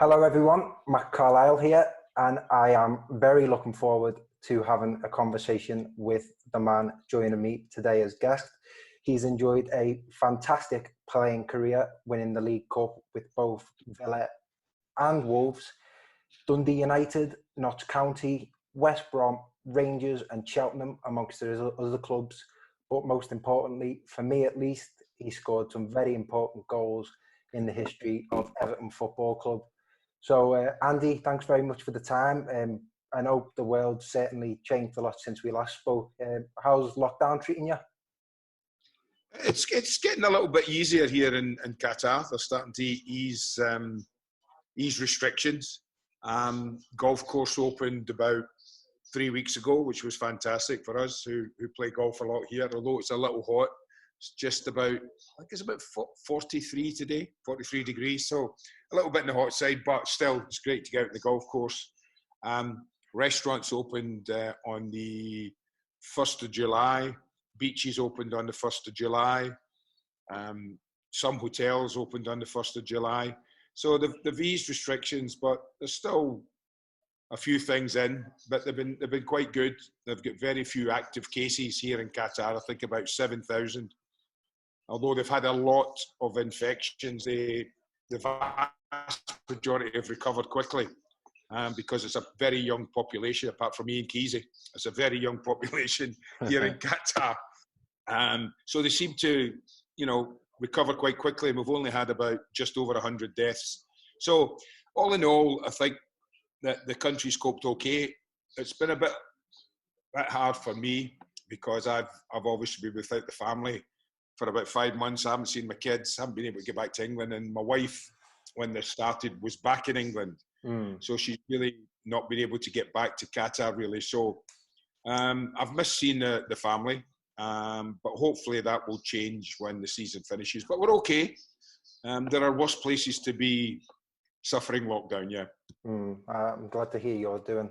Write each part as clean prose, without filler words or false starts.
Hello everyone, Matt Carlisle here, and I am very looking forward to having a conversation with the man joining me today as guest. He's enjoyed a fantastic playing career, winning the League Cup with both Villa and Wolves, Dundee United, Notts County, West Brom, Rangers and Cheltenham, amongst other clubs. But most importantly, for me at least, he scored some very important goals in the history of Everton Football Club. So, Andy, thanks very much for the time. I know the world's certainly changed a lot since we last spoke. How's lockdown treating you? It's getting a little bit easier here in Qatar. They're starting to ease restrictions. Golf course opened about 3 weeks ago, which was fantastic for us who play golf a lot here. Although it's a little hot, it's just about, I think it's about 43 today, 43 degrees. So a little bit in the hot side, but still it's great to get out on the golf course. Restaurants opened on the 1st of July. Beaches opened on the 1st of July. Some hotels opened on the 1st of July. So they've eased restrictions, but there's still a few things in, but they've been quite good. They've got very few active cases here in Qatar. I think about 7,000. Although they've had a lot of infections, the vast majority have recovered quickly because it's a very young population, apart from me and Keezy. It's a very young population here in Qatar. So they seem to, recover quite quickly, and we've only had about just over 100 deaths. So all in all, I think that the country's coped okay. It's been a bit hard for me because I've obviously been without the family for about 5 months. I haven't seen my kids, haven't been able to get back to England. And my wife, when this started, was back in England. So she's really not been able to get back to Qatar, really. So I've missed seeing the family, but hopefully that will change when the season finishes. But we're okay. There are worse places to be suffering lockdown, yeah. I'm glad to hear you're doing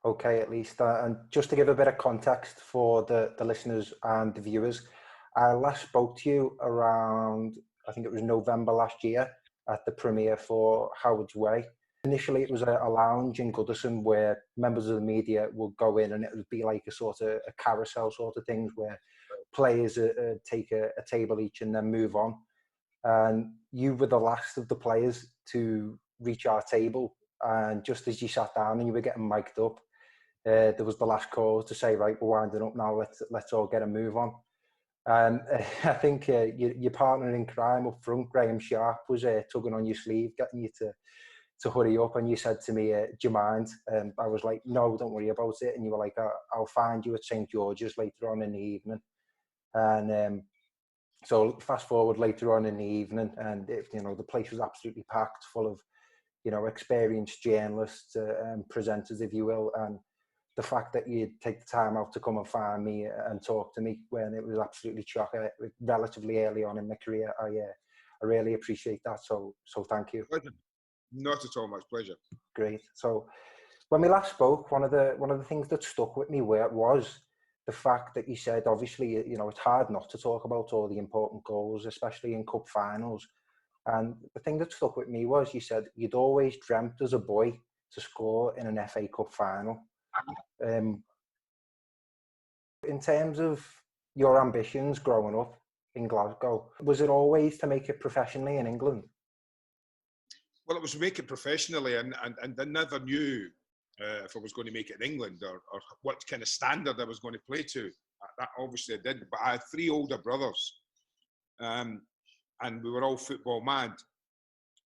okay, at least. And just to give a bit of context for the listeners and the viewers, I last spoke to you around, I think it was November last year, at the premiere for Howard's Way. Initially, it was a lounge in Goodison where members of the media would go in, and it would be like a sort of a carousel sort of things where players take a table each and then move on. And you were the last of the players to reach our table. And just as you sat down and you were getting mic'd up, there was the last call to say, right, we're winding up now, let's all get a move on. And I think your partner in crime up front, Graham Sharp, was tugging on your sleeve, getting you to hurry up. And you said to me, do you mind? And I was like, no, don't worry about it. And you were like, I'll find you at St. George's later on in the evening. And so fast forward later on in the evening, and the place was absolutely packed, full of experienced journalists and presenters, if you will. And the fact that you'd take the time out to come and find me and talk to me when it was absolutely shocking, relatively early on in my career, I really appreciate that. So thank you. Not at all, much pleasure. Great. So when we last spoke, one of the things that stuck with me was the fact that you said, obviously, it's hard not to talk about all the important goals, especially in cup finals. And the thing that stuck with me was you said you'd always dreamt as a boy to score in an FA Cup final. In terms of your ambitions growing up in Glasgow, was it always to make it professionally in England? Well, it was to make it professionally, and I never knew if I was going to make it in England or what kind of standard I was going to play to. That obviously I didn't, but I had 3 older brothers, and we were all football mad.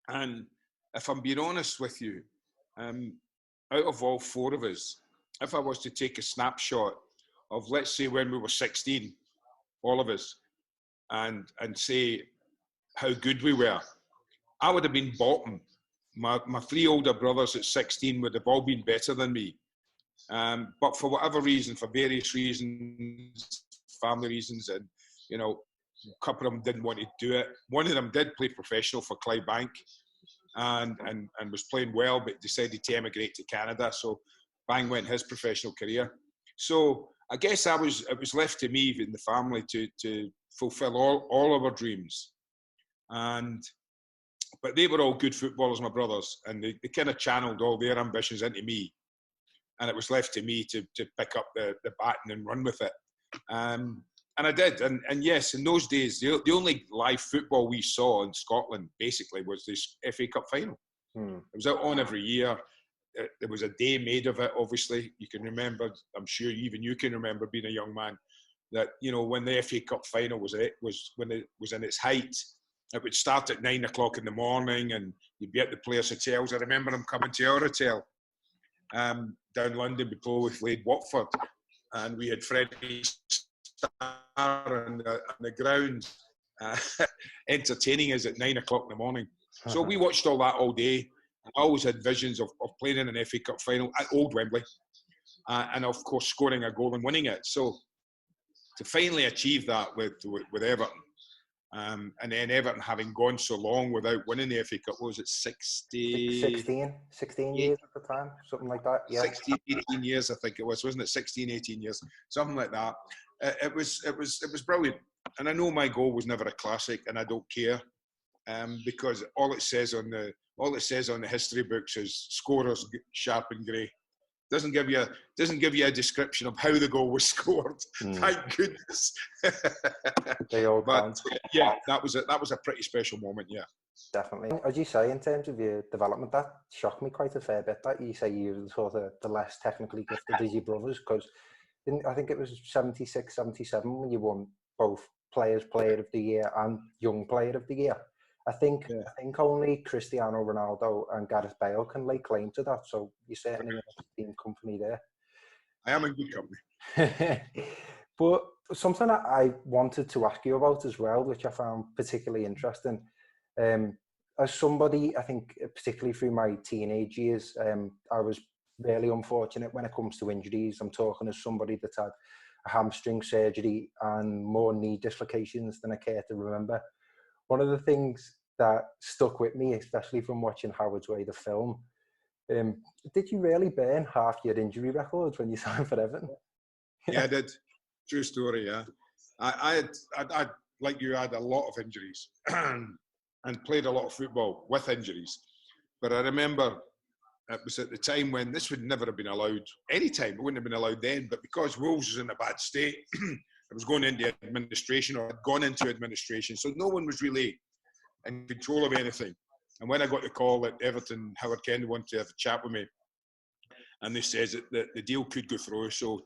And if I'm being honest with you, out of all 4 of us, if I was to take a snapshot of, let's say, when we were 16, all of us, and say how good we were, I would have been bottom. My 3 older brothers at 16 would have all been better than me. But for whatever reason, for various reasons, family reasons, and, a couple of them didn't want to do it. One of them did play professional for Clydebank and was playing well, but decided to emigrate to Canada. So bang went his professional career. So I guess it was left to me and the family to fulfill all of our dreams. but they were all good footballers, my brothers, and they kind of channeled all their ambitions into me, and it was left to me to pick up the baton and run with it. And I did. And yes, in those days, the only live football we saw in Scotland, basically, was this FA Cup final. It was out on every year. There was a day made of it, obviously. You can remember, I'm sure even you can remember being a young man, that, you know, when the FA Cup final was when it was in its height, it would start at 9 o'clock in the morning and you'd be at the players' hotels. I remember them coming to our hotel down London before we played Watford. And we had Freddie Starr on the ground entertaining us at 9 o'clock in the morning. So we watched all that all day. I always had visions of playing in an FA Cup final at Old Wembley. And of course, scoring a goal and winning it. So to finally achieve that with Everton, and then Everton having gone so long without winning the FA Cup, what was it, 16 years at the time, something like that, yeah. 16, 18 years, I think it was, wasn't it? 16, 18 years, something like that. It was brilliant. And I know my goal was never a classic, and I don't care, because all it says on the history books is scorers sharp and grey. Doesn't give you a description of how the goal was scored. Thank goodness. They all count. Yeah, that was a pretty special moment. Yeah, definitely. As you say, in terms of your development, that shocked me quite a fair bit. That you say you were sort of the less technically gifted as your brothers, because I think it was 76, 77 when you won both Player of the Year and Young Player of the Year. I think only Cristiano Ronaldo and Gareth Bale can lay claim to that. So you're certainly in company there. I am in good company. But something that I wanted to ask you about as well, which I found particularly interesting, as somebody, I think particularly through my teenage years, I was really unfortunate when it comes to injuries. I'm talking as somebody that's had a hamstring surgery and more knee dislocations than I care to remember. One of the things that stuck with me, especially from watching Howard's Way, the film, did you really burn half your injury records when you signed for Everton? Yeah, I did. True story, yeah. I like you, had a lot of injuries and played a lot of football with injuries. But I remember it was at the time when this would never have been allowed any time. It wouldn't have been allowed then. But because Wolves was in a bad state, it was going into administration, or had gone into administration. So no one was really in control of anything. And when I got the call that Everton, Howard Kendall wanted to have a chat with me, and they says that the deal could go through, so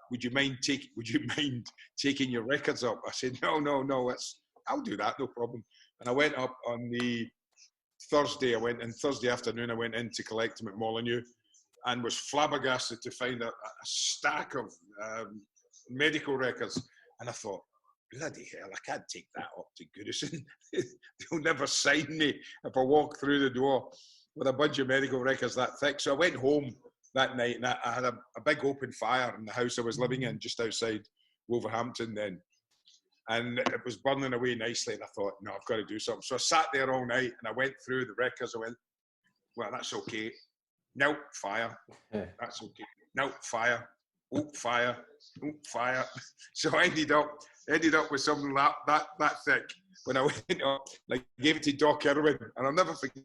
would you mind taking your records up? I said, no, I'll do that, no problem. And I went up on the Thursday. Thursday afternoon, I went in to collect them at Molineux, and was flabbergasted to find a stack of medical records. And I thought, bloody hell, I can't take that up to Goodison. They'll never sign me if I walk through the door with a bunch of medical records that thick. So I went home that night, and I had a big open fire in the house I was living in just outside Wolverhampton then. And it was burning away nicely, and I thought, no, I've got to do something. So I sat there all night, and I went through the records. I went, well, that's okay. No, fire. Yeah. That's okay. No, fire. Oh, fire. Oh, fire. So I ended up with something that thick when I went up. I gave it to Doc Irwin, and I'll never forget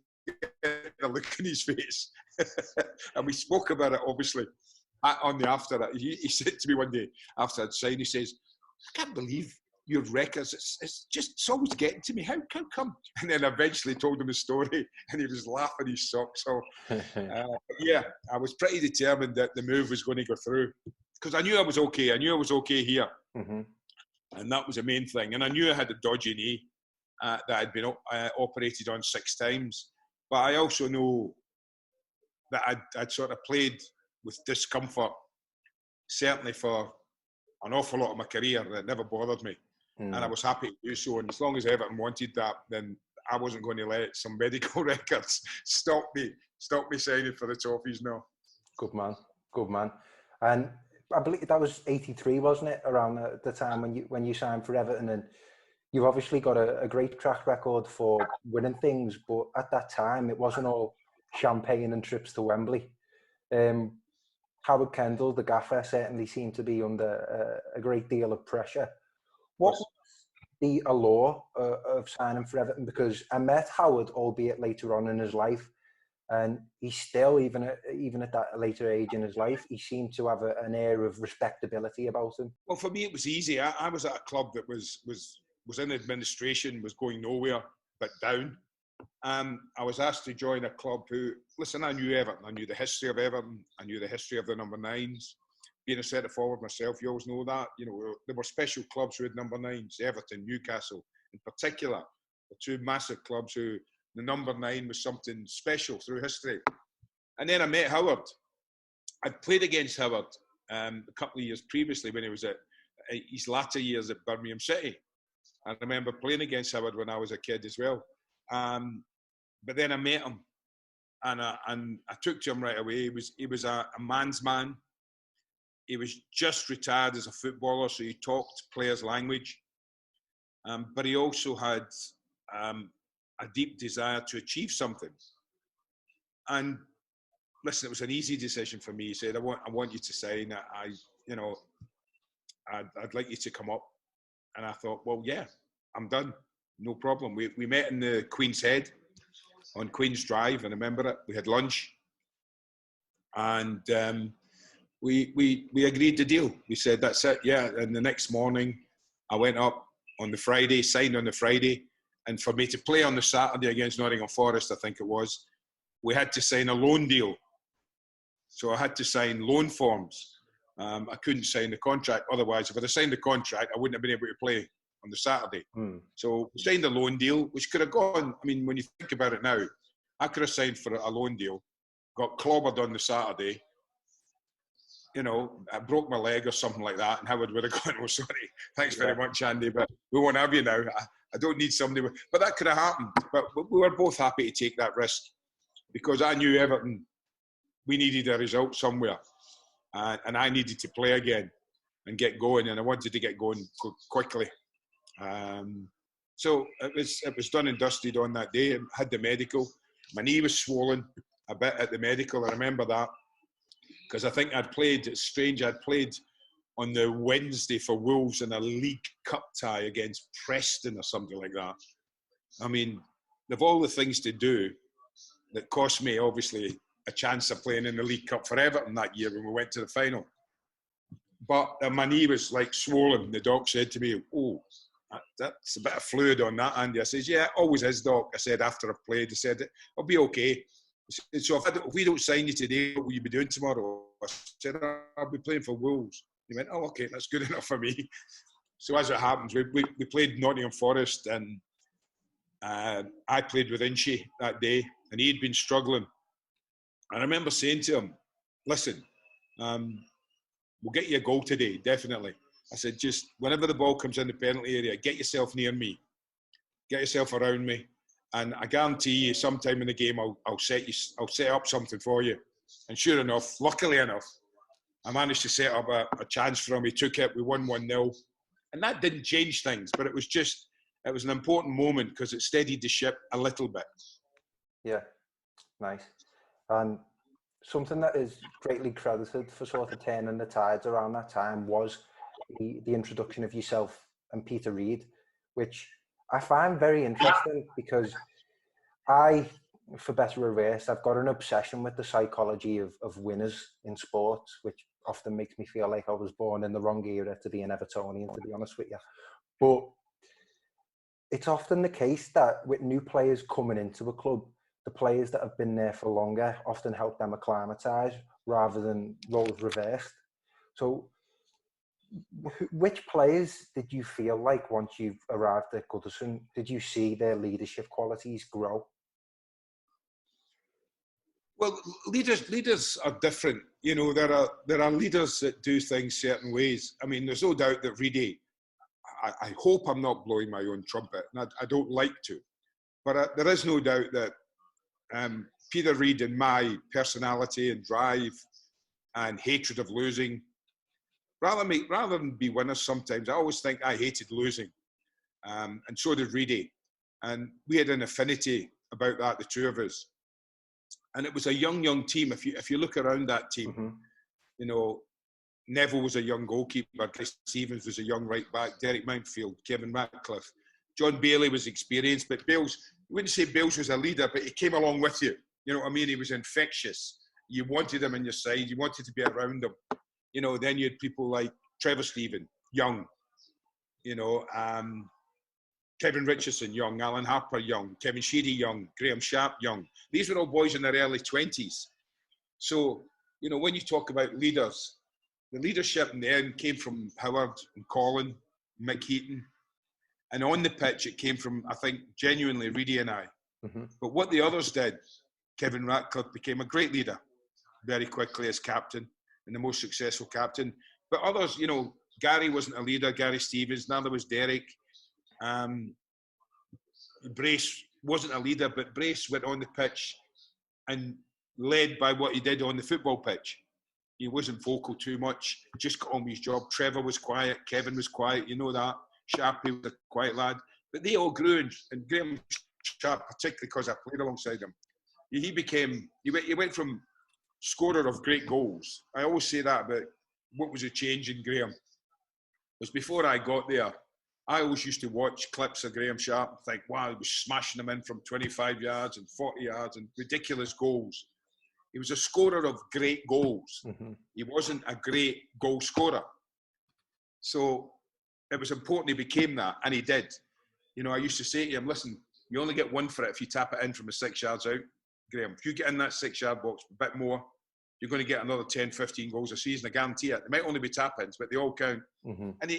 the look in his face. And we spoke about it, obviously, on the after that. He said to me one day after I'd signed, he says, I can't believe your records, it's always getting to me. How come? And then I eventually told him the story, and he was laughing his socks off. Yeah, I was pretty determined that the move was going to go through, because I knew I was okay. I knew I was okay here. Mm-hmm. And that was the main thing. And I knew I had a dodgy knee that I'd been operated on 6 times. But I also know that I'd sort of played with discomfort, certainly for an awful lot of my career. That never bothered me. And I was happy to do so. And as long as Everton wanted that, then I wasn't going to let some medical records stop me signing for the Toffees, no. Good man. And I believe that was 83, wasn't it, around the time when you signed for Everton? And you've obviously got a great track record for winning things, but at that time it wasn't all champagne and trips to Wembley. Howard Kendall, the gaffer, certainly seemed to be under a great deal of pressure. be a law of signing for Everton? Because I met Howard, albeit later on in his life, and he still, even at that later age in his life, he seemed to have an air of respectability about him. Well, for me, it was easy. I was at a club that was in administration, was going nowhere but down. I was asked to join a club who, listen, I knew Everton. I knew the history of Everton. I knew the history of the number 9s. Being a centre forward myself, you always know that. You know, there were special clubs who had number 9s, Everton, Newcastle in particular, the two massive clubs who the number 9 was something special through history. And then I met Howard. I'd played against Howard a couple of years previously when he was at his latter years at Birmingham City. I remember playing against Howard when I was a kid as well. But then I met him, and I took to him right away. He was a man's man. He was just retired as a footballer, so he talked players' language. But he also had a deep desire to achieve something. And listen, it was an easy decision for me. He said, I want you to sign. I'd like you to come up. And I thought, well, yeah, I'm done. No problem. We met in the Queen's Head on Queen's Drive, and I remember it. We had lunch, and we agreed the deal. We said, that's it, yeah. And the next morning, I went up on the Friday, signed on the Friday, and for me to play on the Saturday against Nottingham Forest, I think it was, we had to sign a loan deal. So I had to sign loan forms. I couldn't sign the contract. Otherwise, if I'd have signed the contract, I wouldn't have been able to play on the Saturday. So we signed a loan deal, which could have gone, I mean, when you think about it now, I could have signed for a loan deal, got clobbered on the Saturday, you know, I broke my leg or something like that, and Howard would have gone, oh, sorry, thanks very much, Andy, but we won't have you now. I don't need somebody. But that could have happened. But we were both happy to take that risk because I knew Everton, we needed a result somewhere. And I needed to play again and get going, and I wanted to get going quickly. So it was done and dusted on that day. I had the medical. My knee was swollen a bit at the medical. I remember that because I think I'd played, it's strange, I'd played on the Wednesday for Wolves in a League Cup tie against Preston or something like that. I mean, of all the things to do that cost me, obviously, a chance of playing in the League Cup for Everton that year when we went to the final. But my knee was like swollen. The doc said to me, oh, that's a bit of fluid on that, Andy. I said, yeah, it always is, doc. I said, after I've played, I said, I'll be okay. Said, so if we don't sign you today, what will you be doing tomorrow? I said, I'll be playing for Wolves. He went, oh, okay, that's good enough for me. So as it happens, we played Nottingham Forest, and I played with Inchy that day, and he'd been struggling. And I remember saying to him, listen, we'll get you a goal today, definitely. I said, just whenever the ball comes in the penalty area, get yourself near me, get yourself around me, and I guarantee you, sometime in the game, I'll set up something for you. And sure enough, luckily enough, I managed to set up a chance for him. He took it. We won 1-0, and that didn't change things, but it was an important moment because it steadied the ship a little bit. Yeah, nice. And something that is greatly credited for sort of turning the tides around that time was the introduction of yourself and Peter Reid, which I find very interesting because I, for better or worse, I've got an obsession with the psychology of winners in sports, which often makes me feel like I was born in the wrong era to be an Evertonian, to be honest with you. But it's often the case that with new players coming into a club, the players that have been there for longer often help them acclimatise rather than roles reversed. So which players did you feel like once you've arrived at Goodison, did you see their leadership qualities grow? Well, leaders are different. You know, there are leaders that do things certain ways. I mean, there's no doubt that Reedy, I hope I'm not blowing my own trumpet, and I don't like to, but there is no doubt that Peter Reid and my personality and drive and hatred of losing, rather than be winners sometimes, I always think I hated losing. And so did Reedy. And we had an affinity about that, the two of us. And it was a young team. If you look around that team, you know, Neville was a young goalkeeper. Chris Stevens was a young right back. Derek Mountfield, Kevin Ratcliffe. John Bailey was experienced, but Bales, you wouldn't say Bales was a leader, but he came along with you. You know what I mean? He was infectious. You wanted him on your side. You wanted to be around him. You know, then you had people like Trevor Stephen, young. You know, Kevin Richardson, young. Alan Harper, young. Kevin Sheedy, young. Graham Sharp, young. These were all boys in their early 20s. So, you know, when you talk about leaders, the leadership in the end came from Howard and Colin, Mick Heaton. And on the pitch, it came from, I think, genuinely Reedy and I. Mm-hmm. But what the others did, Kevin Ratcliffe became a great leader very quickly as captain and the most successful captain. But others, you know, Gary wasn't a leader, Gary Stevens, neither was Derek. Brace wasn't a leader, but Brace went on the pitch and led by what he did on the football pitch. He wasn't vocal too much, just got on with his job. Trevor was quiet, Kevin was quiet, you know that. Sharpie was a quiet lad. But they all grew, and Graham Sharp, particularly because I played alongside him, he went from scorer of great goals. I always say that, but what was a change in Graham? Was before I got there, I always used to watch clips of Graham Sharp and think, wow, he was smashing them in from 25 yards and 40 yards and ridiculous goals. He was a scorer of great goals. Mm-hmm. He wasn't a great goal scorer. So it was important he became that, and he did. You know, I used to say to him, listen, you only get one for it if you tap it in from 6 yards out, Graham. If you get in that 6 yard box a bit more, you're going to get another 10, 15 goals a season, I guarantee it. It might only be tap-ins, but they all count. Mm-hmm. And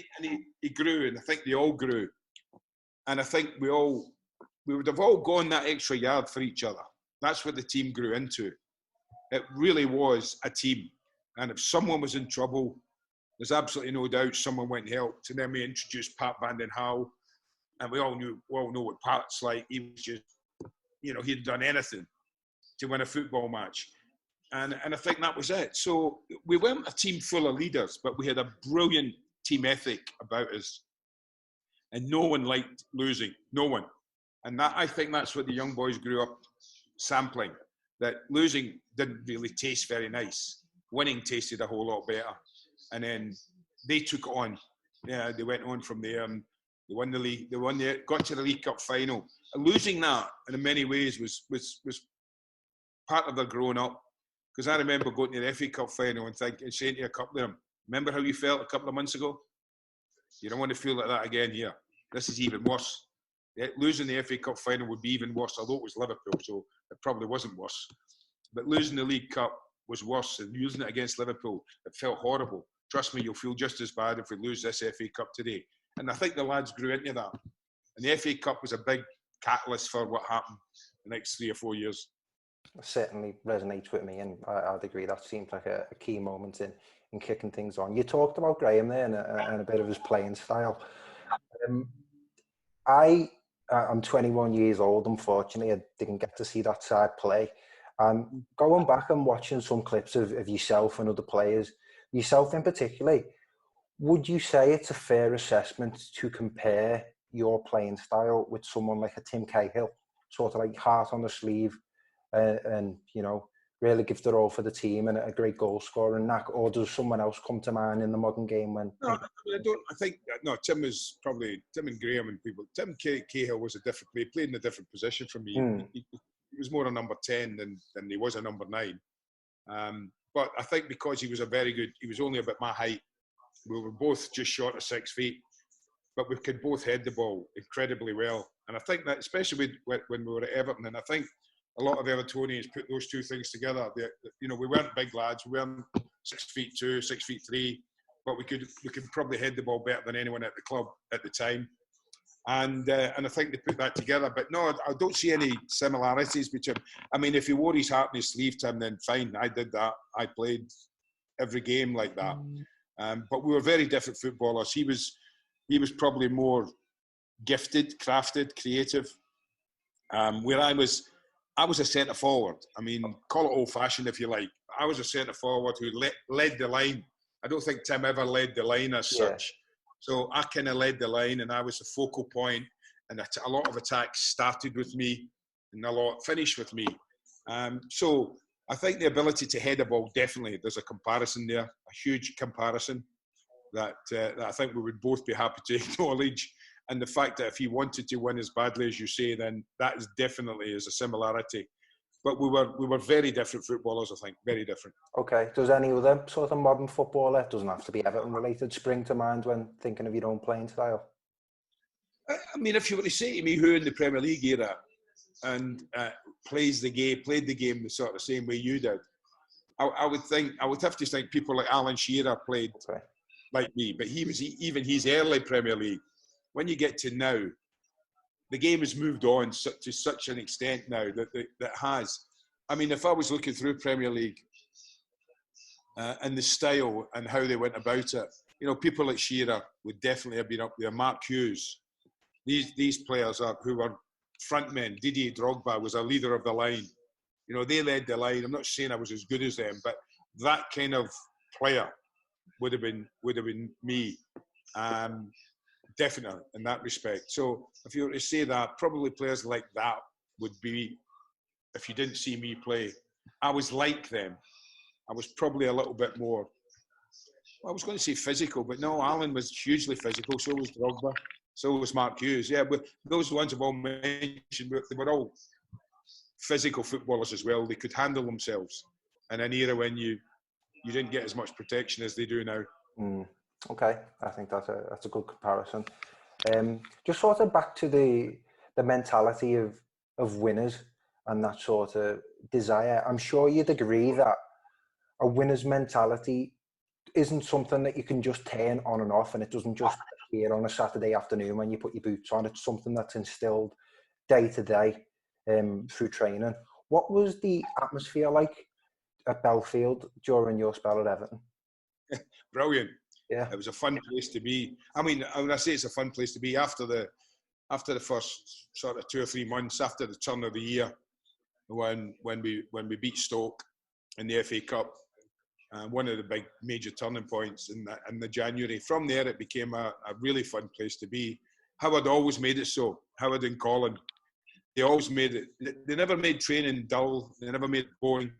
he grew, and I think they all grew. And I think we would have all gone that extra yard for each other. That's what the team grew into. It really was a team. And if someone was in trouble, there's absolutely no doubt someone went and helped. And then we introduced Pat Van den Hal. And we all know what Pat's like. He was just, you know, he'd done anything to win a football match. And I think that was it. So we weren't a team full of leaders, but we had a brilliant team ethic about us. And no one liked losing. No one. And that, I think that's what the young boys grew up sampling. That losing didn't really taste very nice. Winning tasted a whole lot better. And then they took it on. Yeah, they went on from there. And they won the league. Got to the League Cup final. And losing that, in many ways, was part of their growing up. Because I remember going to the FA Cup final and saying to a couple of them, remember how you felt a couple of months ago? You don't want to feel like that again here. This is even worse. Losing the FA Cup final would be even worse, although it was Liverpool, so it probably wasn't worse. But losing the League Cup was worse, and losing it against Liverpool, it felt horrible. Trust me, you'll feel just as bad if we lose this FA Cup today. And I think the lads grew into that. And the FA Cup was a big catalyst for what happened the next 3 or 4 years. It certainly resonates with me, and I'd agree that seems like a key moment in kicking things on. You talked about Graham there and a bit of his playing style. I'm 21 years old. Unfortunately, I didn't get to see that side play. Going back and watching some clips of yourself and other players, yourself in particular, would you say it's a fair assessment to compare your playing style with someone like a Tim Cahill, sort of like heart on the sleeve, and you know, really give their all for the team and a great goal scorer and that, or does someone else come to mind in the modern game? When no, I don't. I think Tim was probably Tim and Graham and people. Tim Cahill was a different. He played in a different position from me. He was more a number 10 than he was a number 9. But I think because he was he was only about my height. We were both just short of 6 feet, but we could both head the ball incredibly well. And I think that, especially when we were at Everton, and I think a lot of Evertonians put those two things together. You know, we weren't big lads. We weren't 6'2", 6'3", but we could probably head the ball better than anyone at the club at the time. And I think they put that together. But no, I don't see any similarities between. I mean, if he wore his heart on his sleeve, Tim, then fine. I did that. I played every game like that. But we were very different footballers. He was probably more gifted, crafted, creative. Where I was a centre forward. I mean, call it old-fashioned if you like. I was a centre forward who led the line. I don't think Tim ever led the line as such. So I kind of led the line, and I was the focal point, and a lot of attacks started with me, and a lot finished with me. So I think the ability to head a ball, definitely, there's a comparison there, a huge comparison that I think we would both be happy to acknowledge. And the fact that if he wanted to win as badly as you say, then that is definitely is a similarity. But we were very different footballers, I think, very different. Okay. Does any other sort of modern footballer, doesn't have to be Everton related, spring to mind when thinking of your own playing style? I mean, if you were to say to me who in the Premier League era and played the game the sort of same way you did, I would have to think people like Alan Shearer played like me, but he was even his early Premier League. When you get to now, the game has moved on to such an extent now that has. I mean, if I was looking through Premier League and the style and how they went about it, you know, people like Shearer would definitely have been up there. Mark Hughes, these players who were front men. Didier Drogba was a leader of the line. You know, they led the line. I'm not saying I was as good as them, but that kind of player would have been me, definitely in that respect. So if you were to say that, probably players like that would be, if you didn't see me play, I was like them. I was probably a little bit more, I was going to say physical, but no, Alan was hugely physical, so was Drogba, so was Mark Hughes. Yeah, but those ones I've all mentioned, they were all physical footballers as well. They could handle themselves in an era when you didn't get as much protection as they do now. Okay, I think that's a good comparison. Just sort of back to the mentality of winners and that sort of desire. I'm sure you'd agree that a winner's mentality isn't something that you can just turn on and off, and it doesn't just appear on a Saturday afternoon when you put your boots on. It's something that's instilled day to day through training. What was the atmosphere like at Belfield during your spell at Everton? Brilliant. Yeah, it was a fun place to be. I mean, when I say it's a fun place to be, after the first sort of 2 or 3 months after the turn of the year, when we beat Stoke in the FA Cup, one of the big major turning points in the January. From there, it became a really fun place to be. Howard always made it so. Howard and Colin, they always made it. They never made training dull. They never made it boring.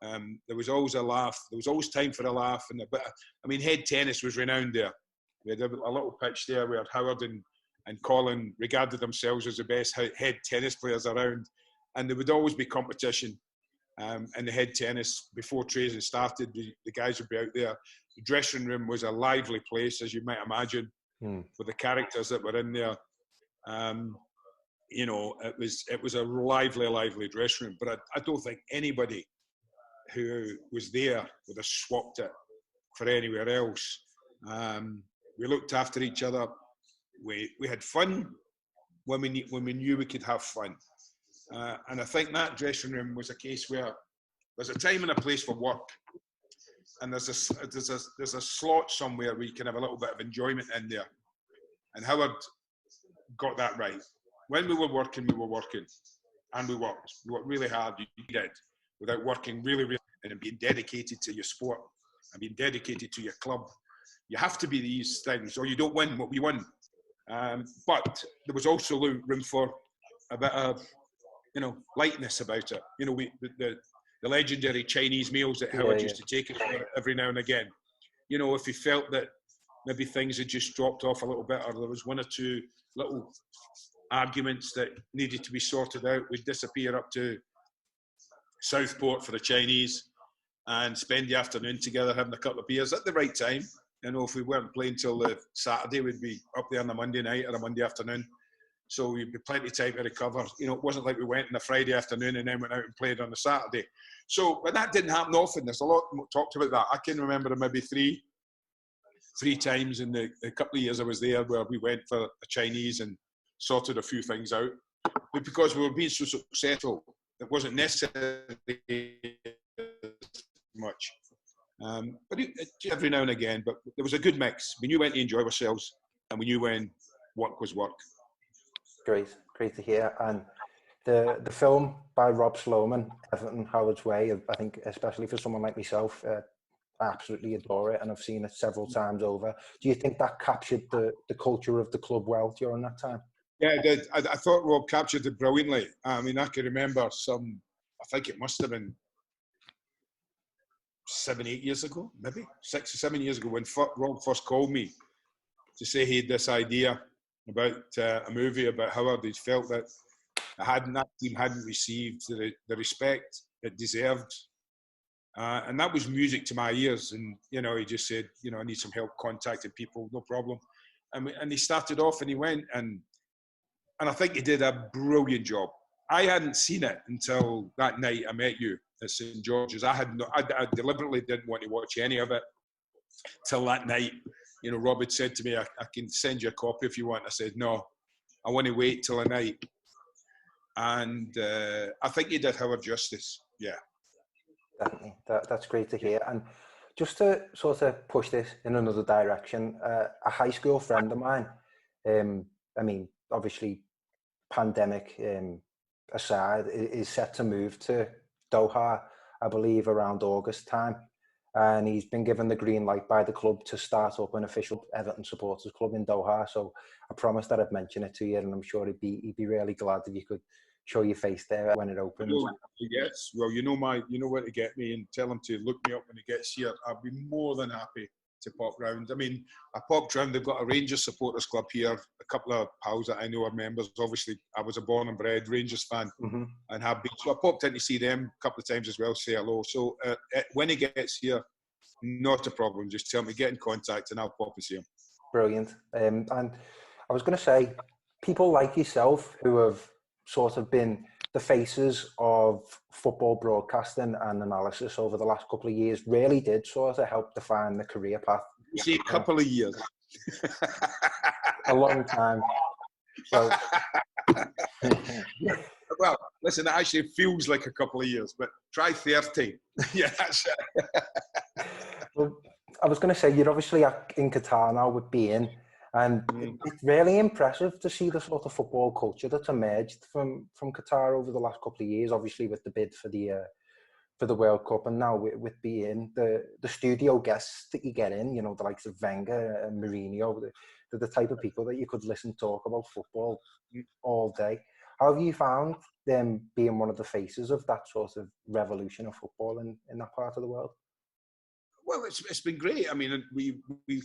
There was always a laugh. There was always time for a laugh. But I mean, head tennis was renowned there. We had a little pitch there where Howard and Colin regarded themselves as the best head tennis players around, and there would always be competition. In the head tennis before training started, the guys would be out there. The dressing room was a lively place, as you might imagine, with the characters that were in there. You know, it was a lively dressing room. But I don't think anybody who was there would have swapped it for anywhere else. We looked after each other. We had fun when we knew we could have fun. And I think that dressing room was a case where there's a time and a place for work, and there's a slot somewhere where you can have a little bit of enjoyment in there. And Howard got that right. When we were working, and we worked really hard. You did, without working really, really, and being dedicated to your sport and being dedicated to your club. You have to be these things, or you don't win what we won. But there was also room for a bit of, you know, lightness about it. You know, the legendary Chinese meals that Howard used to take us for every now and again. You know, if he felt that maybe things had just dropped off a little bit, or there was 1 or 2 little arguments that needed to be sorted out, we'd disappear up to Southport for the Chinese and spend the afternoon together having a couple of beers at the right time. You know, if we weren't playing till the Saturday, we'd be up there on a Monday night or a Monday afternoon. So we'd be plenty of time to recover. You know, it wasn't like we went on a Friday afternoon and then went out and played on a Saturday. So, but that didn't happen often. There's a lot talked about that. I can remember maybe three times in the couple of years I was there where we went for a Chinese and sorted a few things out. But because we were being so successful, it wasn't necessarily much. But every now and again, but there was a good mix. We knew when to enjoy ourselves, and we knew when work was work. Great to hear. And the film by Rob Sloman, Everton Howard's Way, I think especially for someone like myself, I absolutely adore it, and I've seen it several times over. Do you think that captured the culture of the club well during that time? Yeah, it did. I thought Rob captured it brilliantly. I mean, I can remember I think it must have been 7, 8 years ago, maybe 6 or 7 years ago, when Rob first called me to say he had this idea about a movie about Howard. He felt that that team hadn't received the respect it deserved. And that was music to my ears. And, he just said, I need some help contacting people, no problem. And he started off and he went, and I think he did a brilliant job. I hadn't seen it until that night I met you at St. George's. I deliberately didn't want to watch any of it till that night. Rob had said to me, I can send you a copy if you want. I said, no, I want to wait till the night. And I think he did Howard justice. Yeah. Definitely. That's great to hear. And just to sort of push this in another direction, a high school friend of mine, obviously pandemic aside, is set to move to Doha, I believe, around August time. And he's been given the green light by the club to start up an official Everton supporters club in Doha. So I promised that I'd mention it to you, and I'm sure he'd be really glad if you could show your face there when it opens. Yes, well, you know where to get me, and tell him to look me up when he gets here. I'll be more than happy to pop round. I popped round. They've got a Rangers supporters club here. A couple of pals that I know are members. Obviously, I was a born and bred Rangers fan, and have been. So I popped in to see them a couple of times as well, say hello. So when he gets here, not a problem. Just tell me, get in contact, and I'll pop and see him. Brilliant. And I was going to say, people like yourself who have sort of been the faces of football broadcasting and analysis over the last couple of years really did sort of help define the career path. You see, a couple of years. A long time. So, well, listen, it actually feels like a couple of years, but try 30. Yeah, that's it. Well, I was going to say, you're obviously in Qatar now with beIN, and it's really impressive to see the sort of football culture that's emerged from Qatar over the last couple of years, obviously with the bid for the World Cup, and now with beIN, the studio guests that you get in, the likes of Wenger and Mourinho, the type of people that you could listen talk about football all day. How have you found them being one of the faces of that sort of revolution of football in that part of the world? Well, it's been great. We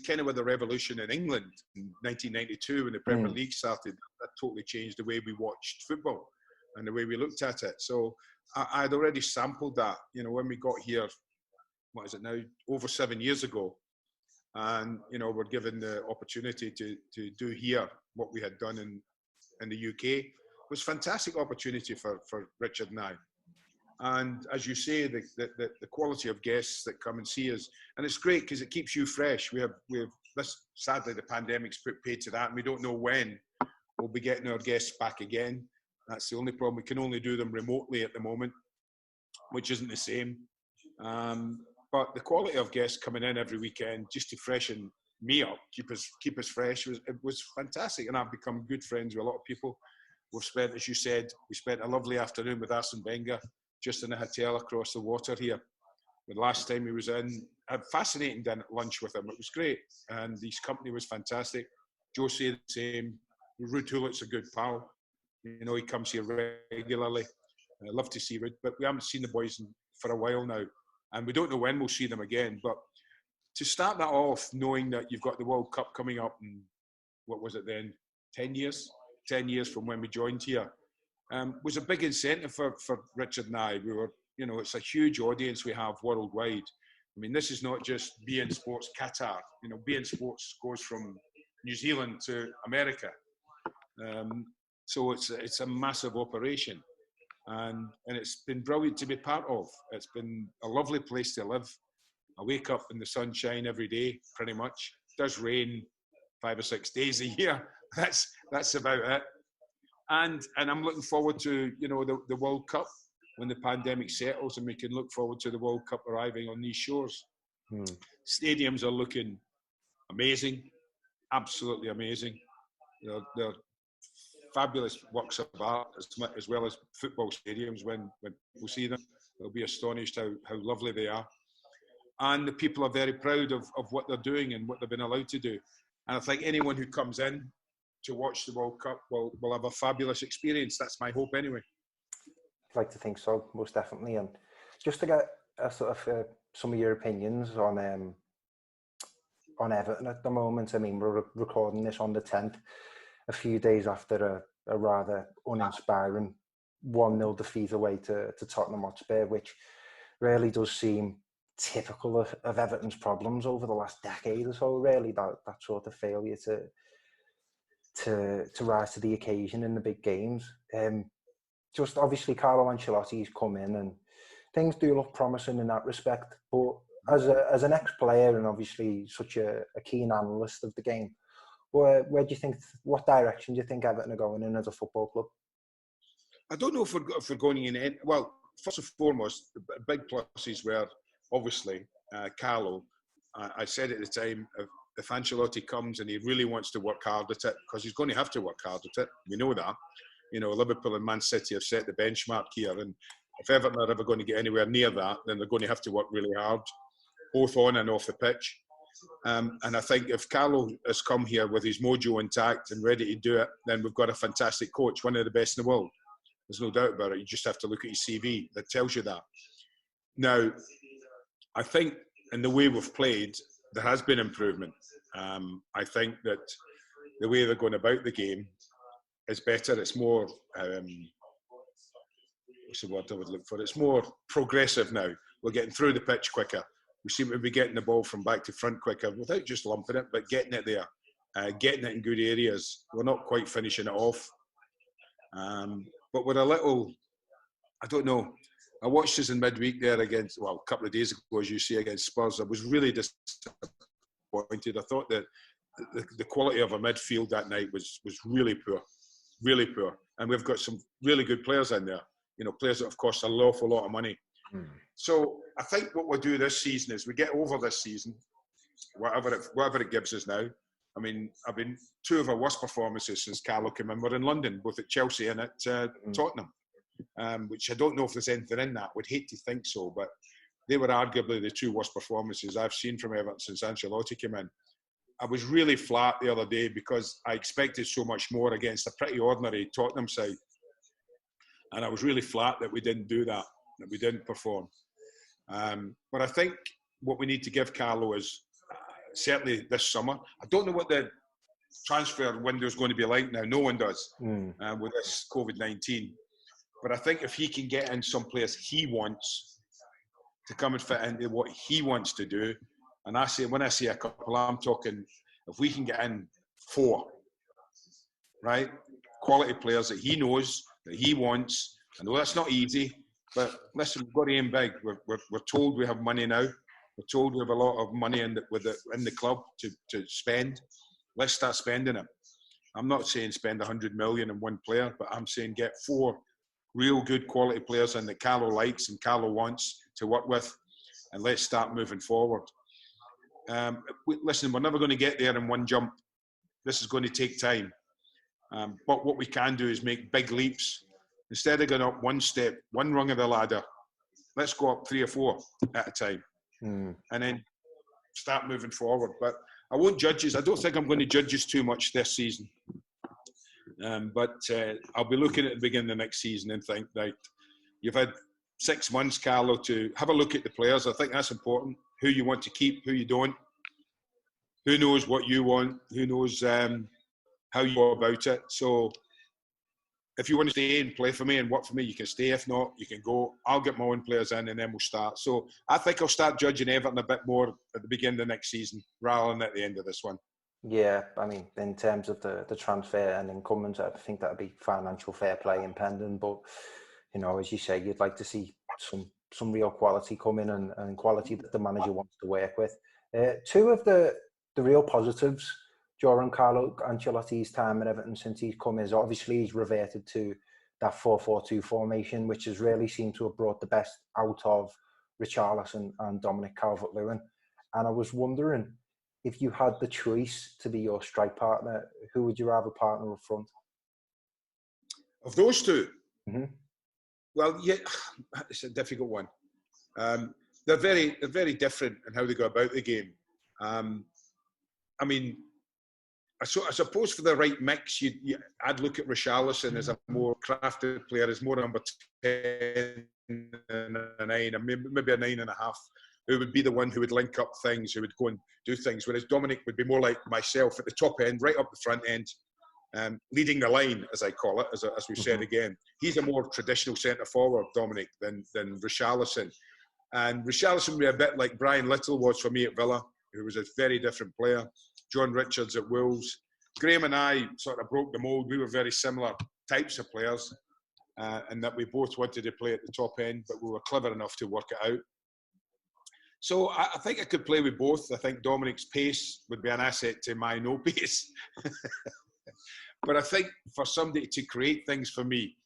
kind of had the revolution in England in 1992 when the Premier League started. That totally changed the way we watched football and the way we looked at it. So I'd already sampled that, when we got here, what is it now, over 7 years ago. And, we're given the opportunity to do here what we had done in the UK. It was a fantastic opportunity for Richard and I. And as you say, the quality of guests that come and see us, and it's great because it keeps you fresh. We have this. Sadly, the pandemic's put paid to that, and we don't know when we'll be getting our guests back again. That's the only problem. We can only do them remotely at the moment, which isn't the same. But the quality of guests coming in every weekend just to freshen me up, keep us fresh, it was fantastic. And I've become good friends with a lot of people. We've spent, as you said, a lovely afternoon with Arsene Wenger, just in a hotel across the water here. The last time he was in, I had a fascinating lunch with him. It was great. And his company was fantastic. Josie the same. Ruud Hullit's a good pal. He comes here regularly. I love to see Ruud, but we haven't seen the boys for a while now. And we don't know when we'll see them again. But to start that off, knowing that you've got the World Cup coming up in, what was it then, 10 years? 10 years from when we joined here. Was a big incentive for Richard and I. We were, it's a huge audience we have worldwide. This is not just beIN Sports Qatar. beIN Sports goes from New Zealand to America. So it's a massive operation. And it's been brilliant to be part of. It's been a lovely place to live. I wake up in the sunshine every day, pretty much. It does rain 5 or 6 days a year. That's about it. And I'm looking forward to, the World Cup when the pandemic settles and we can look forward to the World Cup arriving on these shores. Stadiums are looking amazing, absolutely amazing. They're fabulous works of art as well as football stadiums. When people see them, they'll be astonished how lovely they are. And the people are very proud of what they're doing and what they've been allowed to do. And I think anyone who comes in to watch the World Cup will have a fabulous experience. That's my hope anyway. I'd like to think so, most definitely. And just to get a sort of some of your opinions on Everton at the moment. I mean, we're recording this on the 10th, a few days after a rather uninspiring 1-0 defeat away to Tottenham Hotspur, which really does seem typical of Everton's problems over the last decade or so. Really, that sort of failure to rise to the occasion in the big games. Just obviously, Carlo Ancelotti's come in, and things do look promising in that respect. But as an ex-player and obviously such a keen analyst of the game, where do you think, what direction do you think Everton are going in as a football club? I don't know if we're going in. Well, first and foremost, the big pluses were obviously Carlo. I said at the time, if Ancelotti comes and he really wants to work hard at it, because he's going to have to work hard at it, we know that. You know, Liverpool and Man City have set the benchmark here, and if Everton are ever going to get anywhere near that, then they're going to have to work really hard, both on and off the pitch. And I think if Carlo has come here with his mojo intact and ready to do it, then we've got a fantastic coach, one of the best in the world. There's no doubt about it. You just have to look at his CV that tells you that. Now, I think in the way we've played, there has been improvement. I think that the way they're going about the game is better. It's more, what's the word I would look for? It's more progressive now. We're getting through the pitch quicker. We seem to be getting the ball from back to front quicker without just lumping it, but getting it there, getting it in good areas. We're not quite finishing it off. But we're a little, I don't know. I watched us in midweek there against, well, a couple of days ago, as you see, against Spurs. I was really disappointed. I thought that the quality of our midfield that night was really poor, really poor. And we've got some really good players in there, you know, players that have cost an awful lot of money. So I think what we'll do this season is we get over this season, whatever it gives us now. I mean, two of our worst performances since Carlo came in were in London, both at Chelsea and at Tottenham, which I don't know if there's anything in that. Would hate to think so, but they were arguably the two worst performances I've seen from Everton since Ancelotti came in. I was really flat the other day because I expected so much more against a pretty ordinary Tottenham side. And I was really flat that we didn't do that we didn't perform. But I think what we need to give Carlo is certainly this summer. I don't know what the transfer window is going to be like now. No one does with this COVID-19. But I think if he can get in some players he wants to come and fit into what he wants to do, and when I say a couple, I'm talking if we can get in 4, right? Quality players that he knows, that he wants. I know that's not easy, but listen, we've got to aim big. We're told we have money now. We're told we have a lot of money in the club to spend. Let's start spending it. I'm not saying spend 100 million in one player, but I'm saying get 4 real good quality players in that Carlo likes and Carlo wants to work with, and let's start moving forward. Listen, we're never going to get there in one jump. This is going to take time. But what we can do is make big leaps. Instead of going up one step, one rung of the ladder, let's go up 3 or 4 at a time. And then start moving forward. But I won't judge us. I don't think I'm going to judge us too much this season. But I'll be looking at the beginning of the next season and think, right, you've had 6 months, Carlo, to have a look at the players. I think that's important. Who you want to keep, who you don't. Who knows what you want? Who knows how you go about it? So if you want to stay and play for me and work for me, you can stay. If not, you can go. I'll get my own players in and then we'll start. So I think I'll start judging Everton a bit more at the beginning of the next season rather than at the end of this one. Yeah, I mean, in terms of the transfer and incumbents, I think that would be financial fair play impending. But, you know, as you say, you'd like to see some real quality come in and quality that the manager wants to work with. 2 of the real positives during Carlo Ancelotti's time at Everton since he's come is obviously he's reverted to that 4-4-2 formation, which has really seemed to have brought the best out of Richarlison and Dominic Calvert-Lewin. And I was wondering, if you had the choice to be your strike partner, who would you rather partner up front? Of those 2? Mm-hmm. Well, yeah, it's a difficult one. They're very different in how they go about the game. I mean, I suppose for the right mix, I'd look at Richarlison as a more crafted player, as more number 10 than a 9, maybe a 9.5. who would be the one who would link up things, who would go and do things, whereas Dominic would be more like myself at the top end, right up the front end, leading the line, as I call it, as we've said again. He's a more traditional centre-forward, Dominic, than Richarlison. And Richarlison would be a bit like Brian Little was for me at Villa, who was a very different player. John Richards at Wolves. Graham and I sort of broke the mould. We were very similar types of players, and that we both wanted to play at the top end, but we were clever enough to work it out. So I think I could play with both. I think Dominic's pace would be an asset to my no pace. But I think for somebody to create things for me,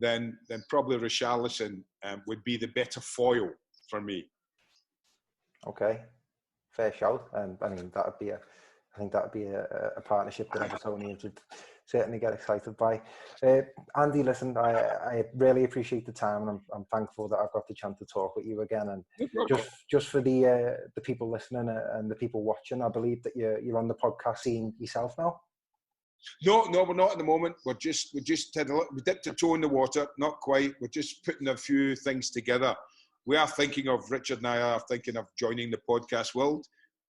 then probably Richarlison would be the better foil for me. Okay, fair shout. I mean, I think that would be a partnership that Evertonians would certainly get excited by. Andy, listen, I really appreciate the time, and I'm thankful that I've got the chance to talk with you again. And just for the people listening and the people watching, I believe that you're on the podcast scene yourself now. No, we're not at the moment. We dipped a toe in the water, not quite. We're just putting a few things together. We are thinking of, Richard and I are thinking of joining the podcast world,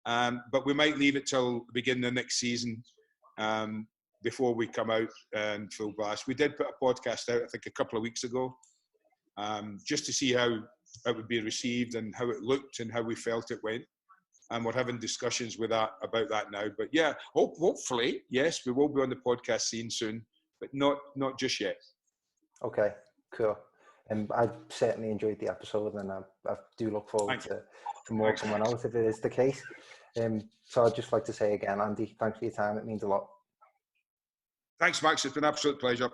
but we might leave it till the beginning of next season before we come out in full blast. We did put a podcast out, I think, a couple of weeks ago, just to see how it would be received and how it looked and how we felt it went. And we're having discussions about that now. But yeah, hopefully, yes, we will be on the podcast scene soon, but not just yet. Okay, cool. And I certainly enjoyed the episode, and I do look forward to more coming out if it is the case. So I'd just like to say again, Andy, thanks for your time. It means a lot. Thanks, Max. It's been an absolute pleasure.